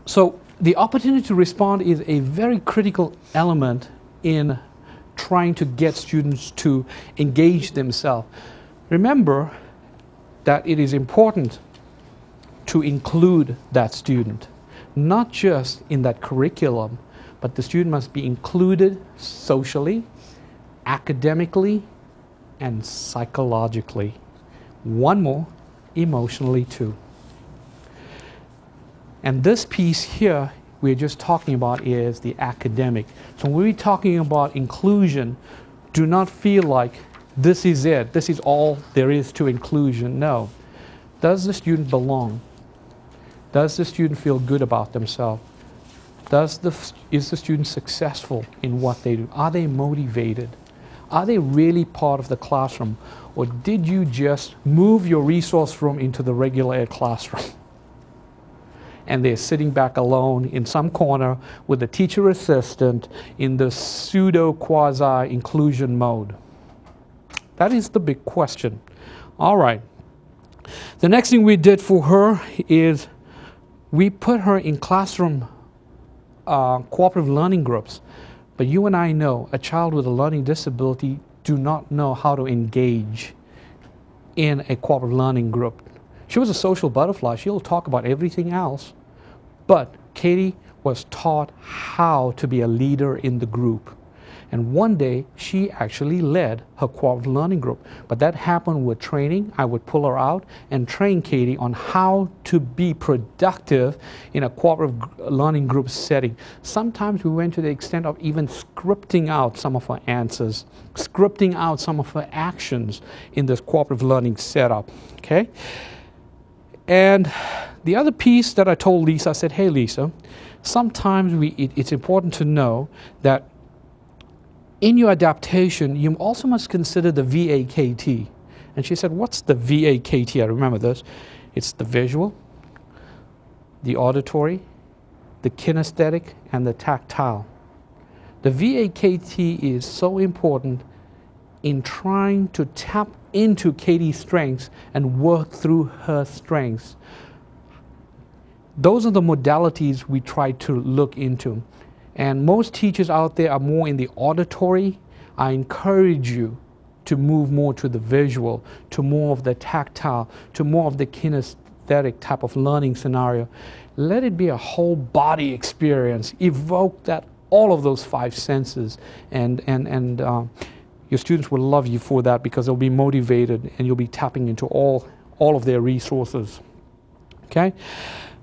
So the opportunity to respond is a very critical element in trying to get students to engage themselves. Remember that it is important to include that student, not just in that curriculum, but the student must be included socially, academically, and psychologically. One more, emotionally too. And this piece here we're just talking about is the academic. So when we're talking about inclusion, do not feel like this is it, this is all there is to inclusion. No. Does the student belong? Does the student feel good about themselves? Is the student successful in what they do? Are they motivated? Are they really part of the classroom? Or did you just move your resource room into the regular ed classroom? And they're sitting back alone in some corner with the teacher assistant in the pseudo quasi inclusion mode. That is the big question. All right. The next thing we did for her is we put her in classroom cooperative learning groups. But you and I know a child with a learning disability do not know how to engage in a cooperative learning group. She was a social butterfly. She'll talk about everything else. But Katie was taught how to be a leader in the group. And one day, she actually led her cooperative learning group. But that happened with training. I would pull her out and train Katie on how to be productive in a cooperative learning group setting. Sometimes we went to the extent of even scripting out some of her answers, scripting out some of her actions in this cooperative learning setup, okay? And the other piece that I told Lisa, I said, hey Lisa, sometimes it's important to know that in your adaptation, you also must consider the VAKT. And she said, what's the VAKT? I remember this. It's the visual, the auditory, the kinesthetic, and the tactile. The VAKT is so important in trying to tap into Katie's strengths and work through her strengths. Those are the modalities we try to look into. And most teachers out there are more in the auditory. I encourage you to move more to the visual, to more of the tactile, to more of the kinesthetic type of learning scenario. Let it be a whole body experience. Evoke that, all of those five senses. And your students will love you for that because they'll be motivated and you'll be tapping into all of their resources. Okay?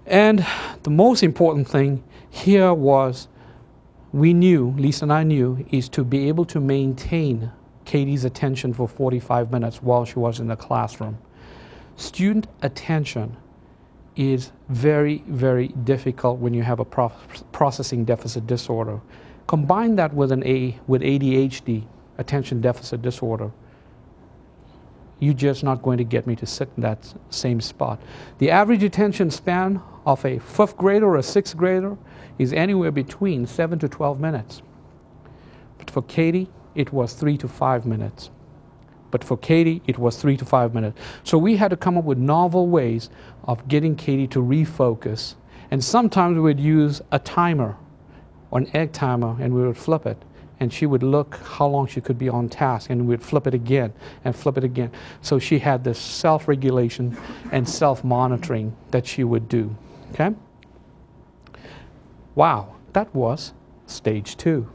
And the most important thing here was we knew, Lisa and I knew, is to be able to maintain Katie's attention for 45 minutes while she was in the classroom. Student attention is very, very difficult when you have a processing deficit disorder. Combine that with with ADHD, attention deficit disorder, you're just not going to get me to sit in that same spot. The average attention span of a 5th grader or a 6th grader is anywhere between 7 to 12 minutes. But for Katie, it was 3 to 5 minutes. But for Katie, it was 3 to 5 minutes. So we had to come up with novel ways of getting Katie to refocus. And sometimes we would use a timer or an egg timer and we would flip it. And she would look how long she could be on task and we'd flip it again and flip it again. So she had this self-regulation and self-monitoring that she would do, okay? Wow, that was stage 2.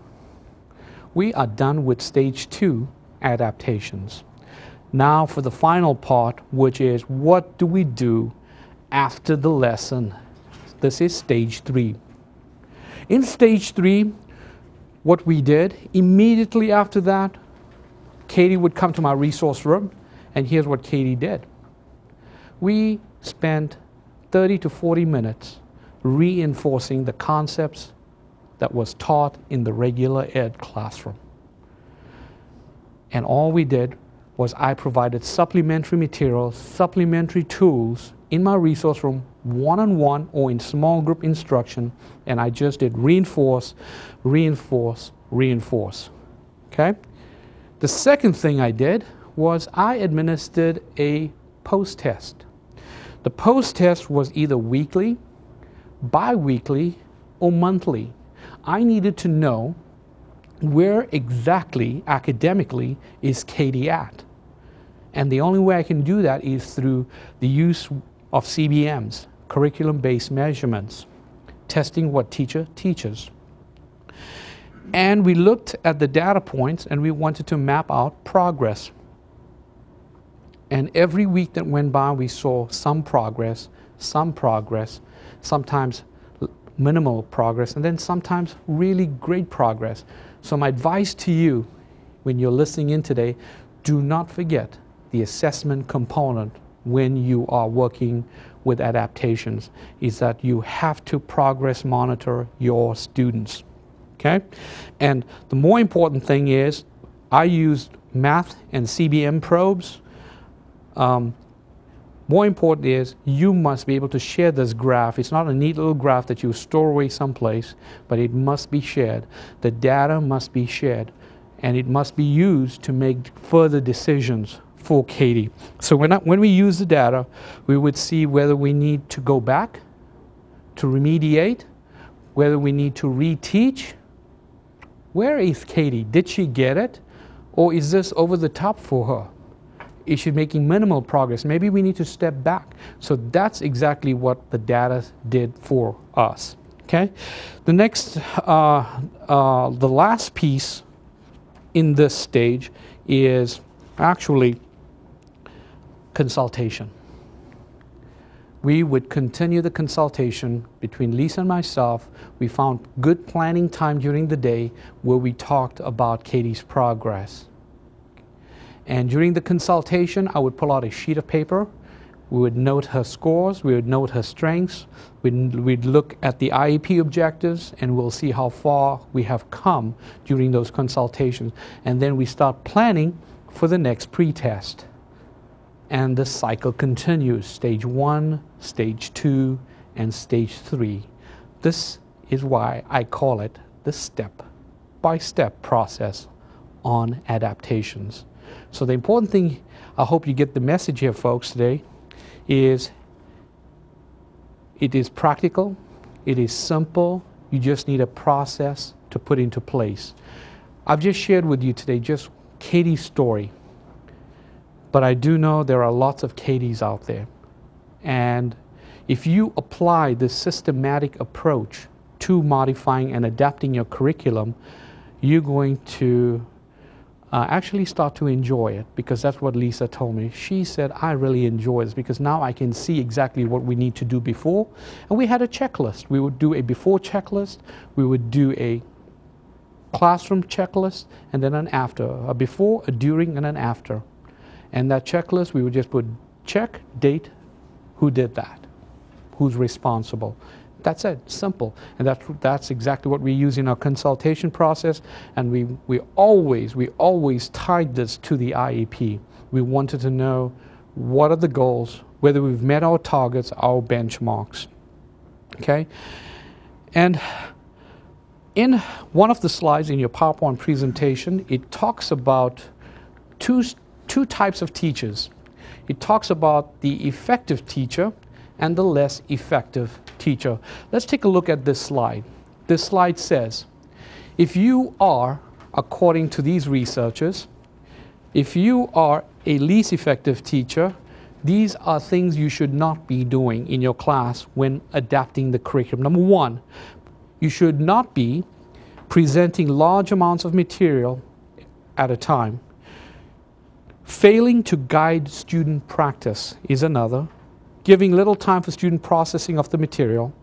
We are done with stage 2 adaptations. Now for the final part, which is what do we do after the lesson? This is stage 3. In stage 3, what we did, immediately after that, Katie would come to my resource room, and here's what Katie did. We spent 30 to 40 minutes reinforcing the concepts that was taught in the regular ed classroom. And all we did was I provided supplementary materials, supplementary tools in my resource room, one-on-one or in small group instruction, and I just did reinforce, reinforce, reinforce, okay? The second thing I did was I administered a post-test. The post-test was either weekly, bi-weekly or monthly. I needed to know where exactly academically is Katie at. And the only way I can do that is through the use of CBMs, curriculum-based measurements, testing what teacher teaches. And we looked at the data points and we wanted to map out progress. And every week that went by, we saw some progress, sometimes minimal progress, and then sometimes really great progress. So my advice to you when you're listening in today, do not forget the assessment component when you are working with adaptations, is that you have to progress monitor your students, okay? And the more important thing is, I used math and CBM probes. More important is you must be able to share this graph. It's not a neat little graph that you store away someplace, but it must be shared. The data must be shared, and it must be used to make further decisions for Katie. So when we use the data, we would see whether we need to go back to remediate, whether we need to reteach. Where is Katie? Did she get it? Or is this over the top for her? Is she making minimal progress? Maybe we need to step back. So that's exactly what the data did for us. Okay. The next, the last piece in this stage is actually consultation. We would continue the consultation between Lisa and myself. We found good planning time during the day where we talked about Katie's progress. And during the consultation, I would pull out a sheet of paper. We would note her scores. We would note her strengths. We'd look at the IEP objectives, and we'll see how far we have come during those consultations. And then we start planning for the next pretest. And the cycle continues, stage 1, stage 2, and stage 3. This is why I call it the step-by-step process on adaptations. So the important thing, I hope you get the message here, folks, today, is it is practical, it is simple, you just need a process to put into place. I've just shared with you today just Katie's story, but I do know there are lots of Katies out there. And if you apply this systematic approach to modifying and adapting your curriculum, you're going to actually start to enjoy it, because that's what Lisa told me. She said, I really enjoy this because now I can see exactly what we need to do before. And we had a checklist. We would do a before checklist, we would do a classroom checklist, and then an after, a before, a during, and an after. And that checklist, we would just put check, date, who did that, who's responsible. That's it, simple. And that's exactly what we use in our consultation process. And we always tied this to the IEP. We wanted to know what are the goals, whether we've met our targets, our benchmarks. Okay? And in one of the slides in your PowerPoint presentation, it talks about two types of teachers. It talks about the effective teacher and the less effective teacher. Let's take a look at this slide. This slide says, if you are, according to these researchers, if you are a least effective teacher, these are things you should not be doing in your class when adapting the curriculum. Number one, you should not be presenting large amounts of material at a time. Failing to guide student practice is another. Giving little time for student processing of the material.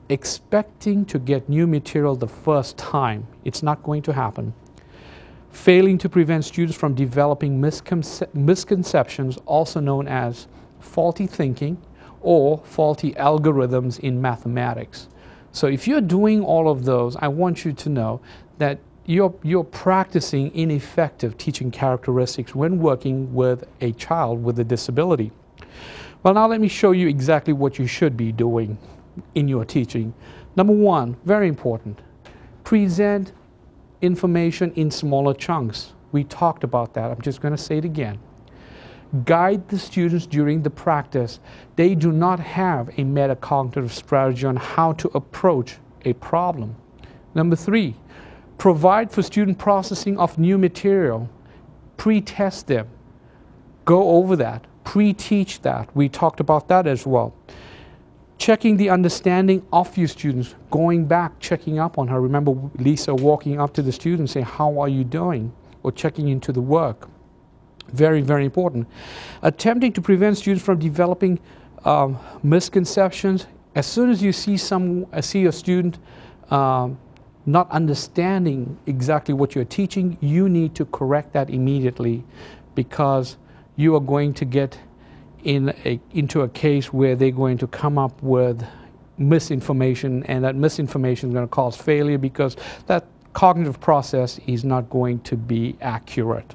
Expecting to get new material the first time. It's not going to happen. Failing to prevent students from developing misconceptions, also known as faulty thinking or faulty algorithms in mathematics. So if you're doing all of those, I want you to know that you're practicing ineffective teaching characteristics when working with a child with a disability. Well, now let me show you exactly what you should be doing in your teaching. Number one, very important, present information in smaller chunks. We talked about that. I'm just going to say it again. Guide the students during the practice. They do not have a metacognitive strategy on how to approach a problem. Number 3, provide for student processing of new material. Pre-test them. Go over that. Pre-teach that. We talked about that as well. Checking the understanding of your students. Going back, checking up on her. Remember Lisa walking up to the students saying, how are you doing? Or checking into the work. Very, very important. Attempting to prevent students from developing misconceptions. As soon as you see a student not understanding exactly what you're teaching, you need to correct that immediately, because you are going to get into a case where they're going to come up with misinformation, and that misinformation is going to cause failure because that cognitive process is not going to be accurate.